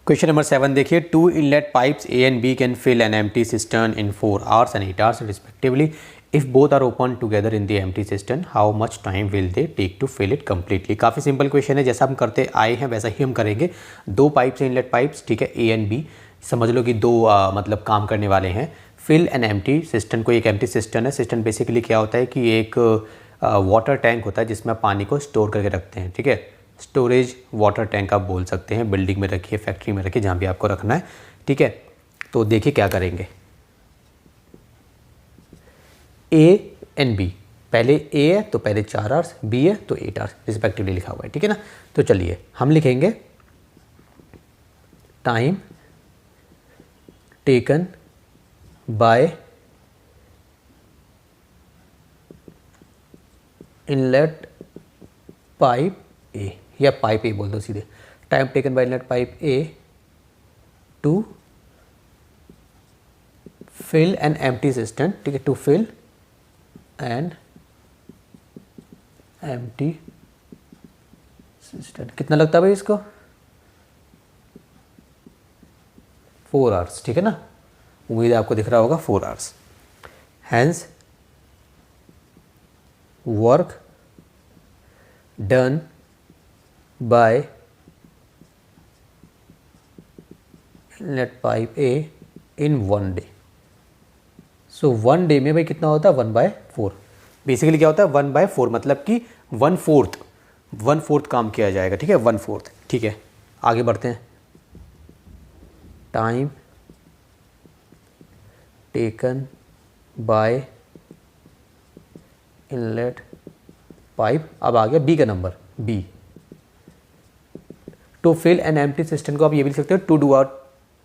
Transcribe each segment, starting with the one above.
Question number 7 देखिए, two inlet pipes A and B can fill an empty cistern in 4 hours and 8 hours respectively. If both are open together in the empty cistern, how much time will they take to fill it completely? काफ़ी simple question है, जैसा हम करते आए हैं वैसा ही हम करेंगे। दो पाइप्स हैं, इनलेट पाइप्स, ठीक है, ए एंड बी, समझ लो कि दो मतलब काम करने वाले हैं। फिल एन एम्प्टी सिस्टर्न, कोई एक एम्प्टी सिस्टर्न है। सिस्टर्न बेसिकली क्या होता है कि एक वाटर टैंक होता है जिसमें पानी को स्टोर करके रखते हैं, ठीक है। स्टोरेज वाटर टैंक आप बोल सकते हैं, बिल्डिंग में रखिए, फैक्ट्री में रखिए, जहाँ भी आपको रखना है, ठीक है। तो देखिए क्या करेंगे, ए एंड बी, पहले ए है तो पहले 4 hours, बी है तो 8 hours रिस्पेक्टिवली लिखा हुआ है, ठीक है ना। तो चलिए हम लिखेंगे time taken by inlet pipe A, या पाइप ए बोल दो सीधे, time taken by inlet pipe A to fill an empty cistern, ठीक है, to fill an empty cistern. कितना लगता है भाई इसको? 4 hours, ठीक है ना। उम्मीद है आपको दिख रहा होगा 4 hours। Hence work done by inlet pipe A in 1 day। So 1 day में भाई कितना होता है? 1/4। बेसिकली क्या होता है? 1/4, मतलब कि 1/4 काम किया जाएगा, ठीक है, 1/4, ठीक है। आगे बढ़ते हैं। Time taken by inlet pipe, अब आ गया बी का नंबर, B to fill an empty system को आप ये भी लिख सकते हो to do our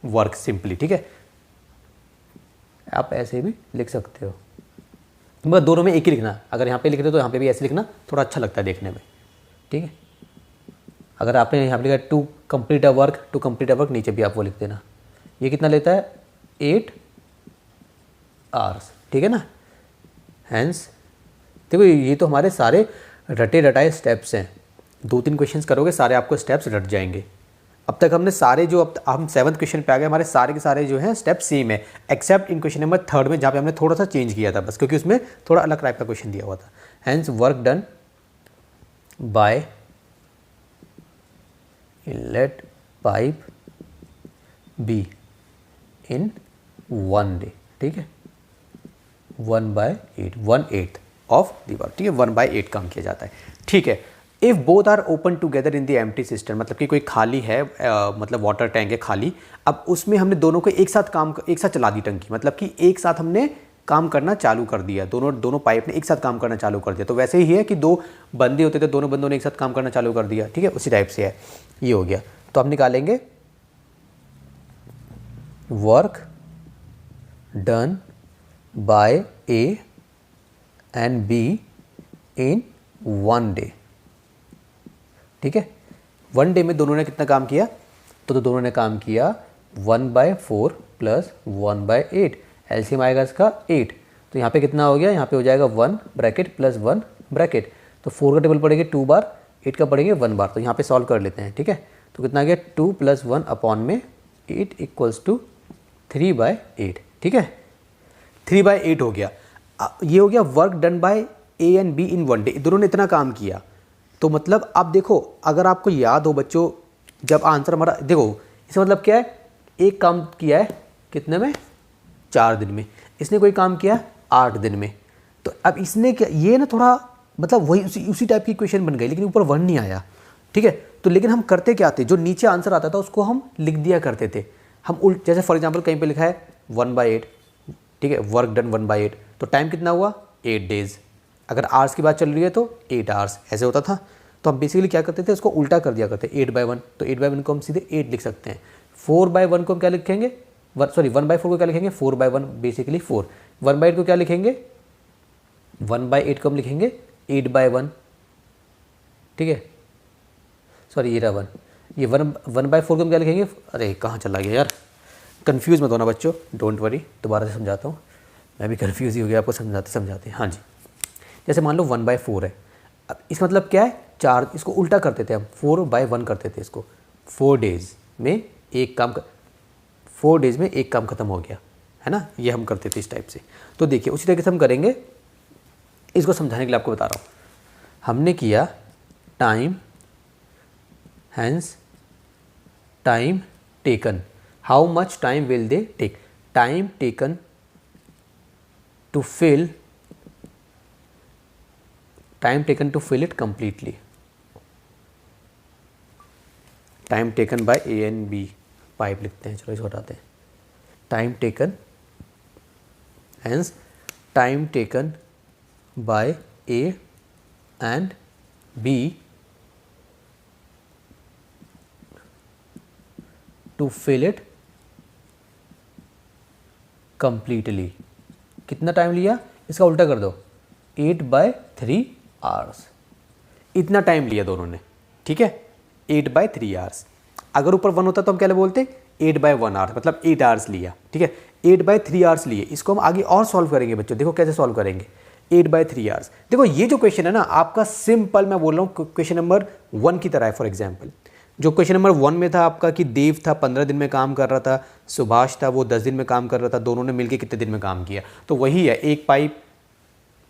work simply, ठीक है। आप ऐसे भी लिख सकते हो, मगर दोनों में एक ही लिखना। अगर यहाँ पे लिख रहे हो तो यहाँ पे भी ऐसे लिखना, थोड़ा अच्छा लगता है देखने में, ठीक है। अगर आपने यहाँ पे लिखा टू कंप्लीट अ वर्क, नीचे भी आप वो लिख देना। ये कितना लेता है? 8 hours, ठीक है ना। हैंस देखो ये तो हमारे सारे रटे रटाए स्टेप्स हैं। 2-3 क्वेश्चंस करोगे सारे आपको स्टेप्स रट जाएंगे। अब तक हमने सारे जो, अब हम 7th क्वेश्चन पे आ गए, हमारे सारे के सारे जो हैं स्टेप सेम है, एक्सेप्ट इन क्वेश्चन नंबर 3 में, जहाँ पे हमने थोड़ा सा चेंज किया था बस, क्योंकि उसमें थोड़ा अलग टाइप का क्वेश्चन दिया हुआ था। Hence work done by inlet pipe B in 1 day, ठीक है, 1/8, 1/8 ऑफ दी वर्क, ठीक है, 1/8 काम किया जाता है, ठीक है। If both are open together in the empty system, मतलब कि कोई खाली है, मतलब वाटर टैंक है खाली, अब उसमें हमने दोनों को एक साथ चला दी टंकी, मतलब कि एक साथ हमने काम करना चालू कर दिया, दोनों पाइप ने एक साथ काम करना चालू कर दिया। तो वैसे ही है कि 2 बंदे होते थे, दोनों बंदों ने एक साथ काम करना चालू कर दिया, ठीक है, उसी टाइप से है, ये हो गया। तो आप निकालेंगे work done bye A and B in 1 day, ठीक है। 1 day में दोनों ने कितना काम किया? तो दोनों ने काम किया 1/4 प्लस 1/8, एलसीएम आएगा इसका 8। तो यहाँ पे कितना हो गया? यहाँ पे हो जाएगा 1 ब्रैकेट प्लस 1 ब्रैकेट। तो 4 का टेबल पड़ेगा 2 बार, 8 का पड़ेंगे 1 बार। तो यहाँ पे सॉल्व कर लेते हैं, ठीक है। तो कितना आ गया? 2 + 1 अपॉन में 8 = 3/8, ठीक है, 3/8 हो गया। ये हो गया work done bye A and B in 1 day। दोनों ने इतना काम किया, तो मतलब आप देखो, अगर आपको याद हो बच्चों, जब आंसर हमारा देखो, इसका मतलब क्या है? एक काम किया है कितने में? 4 दिन में। इसने कोई काम किया 8 दिन में। तो अब इसने क्या, ये ना थोड़ा मतलब वही उसी टाइप की क्वेश्चन बन गई, लेकिन ऊपर 1 नहीं आया, ठीक है। तो लेकिन हम करते क्या थे, जो नीचे आंसर आता था उसको हम लिख दिया करते थे। हम उल्ट, जैसे फॉर एग्जाम्पल कहीं पर लिखा है 1/8, ठीक है, वर्क डन 1/8, तो टाइम कितना हुआ? 8 days। अगर आवर्स की बात चल रही है तो 8 hours, ऐसे होता था। तो हम बेसिकली क्या करते थे, उसको उल्टा कर दिया करते, 8/1। तो 8/1 को हम सीधे 8 लिख सकते हैं। 4/1 को हम क्या लिखेंगे? 1/4 को क्या लिखेंगे? 4/1, बेसिकली 4। 1/8 को क्या लिखेंगे? 1/8 को हम लिखेंगे 8/1, ठीक है, सॉरी ये रहा 1। ये 1/4 को हम क्या लिखेंगे? अरे कहाँ चला गया यार, कन्फ्यूज़ मत होना बच्चों, डोंट वरी, दोबारा से समझाता हूँ, मैं भी कन्फ्यूज़ ही हो गया आपको समझाते। हाँ जी, जैसे मान लो 1/4 है। अब इसका मतलब क्या है? 4, इसको उल्टा करते थे हम, 4/1 करते थे इसको। 4 days में एक काम 4 डेज में एक काम खत्म हो गया, है ना। ये हम करते थे इस टाइप से। तो देखिए उसी तरीके से हम करेंगे, इसको समझाने के लिए आपको बता रहा हूँ। हमने किया time, hence time taken, how much time will they take, time taken to fill, time taken to fill it completely, time taken by A and B, pipe लिखते हैं, चलो इसको हटाते हैं, time taken, hence time taken by A and B to fill it completely. कितना time लिया, इसका उल्टा कर दो, 8/3 आवर्स, इतना टाइम लिया दोनों ने, ठीक है, 8/3 आवर्स। अगर ऊपर 1 होता तो हम क्या बोलते, 8/1 आवर्स, मतलब 8 आवर्स लिया, ठीक है, 8/3 आवर्स लिए। इसको हम आगे और सॉल्व करेंगे बच्चों, देखो कैसे सॉल्व करेंगे, 8/3 आवर्स। देखो ये जो क्वेश्चन है ना आपका सिंपल, मैं बोल रहा हूँ क्वेश्चन नंबर 1 की तरह है। फॉर एग्जाम्पल जो क्वेश्चन नंबर 1 में था आपका कि देव था 15 दिन में काम कर रहा था, सुभाष था वो 10 दिन में काम कर रहा था, दोनों ने मिलकर कितने दिन में काम किया, तो वही है। एक पाइप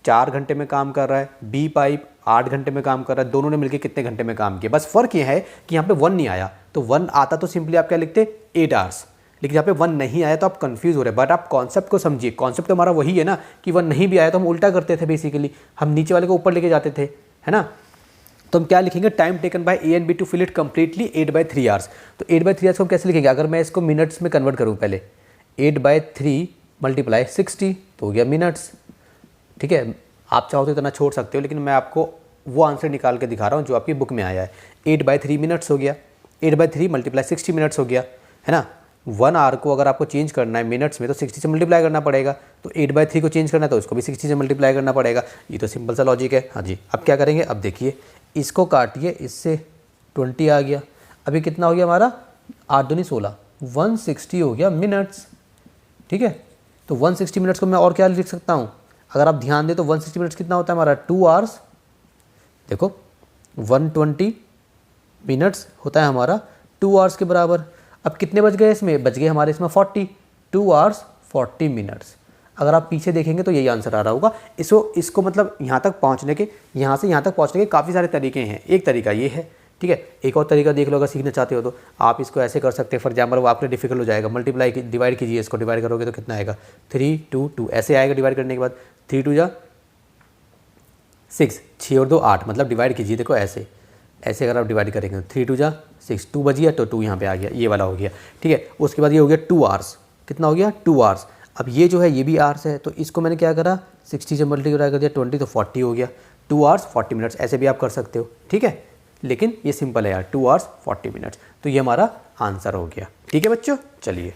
4 घंटे में काम कर रहा है, बी पाइप 8 घंटे में काम कर रहा है, दोनों ने मिलकर कितने घंटे में काम किया। बस फर्क ये है कि यहाँ पे 1 नहीं आया, तो 1 आता तो सिंपली आप क्या लिखते 8 आवर्स, लेकिन यहाँ पे 1 नहीं आया तो आप कंफ्यूज हो रहे हैं। बट आप कॉन्सेप्ट को समझिए, कॉन्सेप्ट तो हमारा वही है ना कि 1 नहीं भी आया तो हम उल्टा करते थे बेसिकली, हम नीचे वाले को ऊपर लेके जाते थे, है ना। तो हम क्या लिखेंगे, time taken by A and B to fill it completely 8/3 hours. तो 8/3 आवर्स को हम कैसे लिखेंगे, अगर मैं इसको मिनट्स में कन्वर्ट करूँ पहले, 8/3 × 60 तो हो गया मिनट्स, ठीक है। आप चाहो तो इतना छोड़ सकते हो, लेकिन मैं आपको वो आंसर निकाल के दिखा रहा हूँ जो आपकी बुक में आया है। 8/3 मिनट्स हो गया, 8/3 × 60 मिनट्स हो गया, है ना। 1 आवर को अगर आपको चेंज करना है मिनट्स में तो 60 से मल्टीप्लाई करना पड़ेगा, तो 8/3 को चेंज करना है तो उसको भी 60 से मल्टीप्लाई करना पड़ेगा। ये तो सिंपल सा लॉजिक है। हाँ जी, अब क्या करेंगे, अब देखिए इसको काटिए, इससे 20 आ गया, अभी कितना हो गया हमारा, 8 दूनी 16, 160 हो गया मिनट्स, ठीक है। तो 160 मिनट्स को मैं और क्या लिख सकता हूँ, अगर आप ध्यान दें तो 160 मिनट्स कितना होता है हमारा, 2 आवर्स। देखो 120 मिनट्स होता है हमारा 2 आवर्स के बराबर। अब कितने बच गए इसमें, बच गए हमारे इसमें 40, 2 आवर्स 40 मिनट्स। अगर आप पीछे देखेंगे तो यही आंसर आ रहा होगा। इसको मतलब यहाँ तक पहुँचने के, यहाँ से यहाँ तक पहुँचने के काफ़ी सारे तरीके हैं। एक तरीका ये है, ठीक है। एक और तरीका देख लो, अगर सीखना चाहते हो तो आप इसको ऐसे कर सकते हैं। फॉर एग्जाम्पल वो आपके डिफिकल्ट हो जाएगा, मल्टीप्लाई डिवाइड कीजिए, इसको डिवाइड करोगे तो कितना आएगा, 3 2 2 ऐसे आएगा। डिवाइड करने के बाद 3 2 6, 6 और 2 8, मतलब डिवाइड कीजिए, देखो ऐसे ऐसे अगर आप डिवाइड करेंगे 3 2 6, 2 बच गया तो 2 यहाँ पे आ गया, ये वाला हो गया, ठीक है। उसके बाद ये हो गया 2 आवर्स, कितना हो गया 2 आवर्स। अब ये जो है ये भी आवर्स है, तो इसको मैंने क्या करा 60 से मल्टीप्लाई कर दिया 20 तो 40 हो गया, 2 आवर्स 40 मिनट्स, ऐसे भी आप कर सकते हो, ठीक है। लेकिन ये सिंपल है यार, 2 आवर्स 40 मिनट्स, तो ये हमारा आंसर हो गया, ठीक है बच्चों। चलिए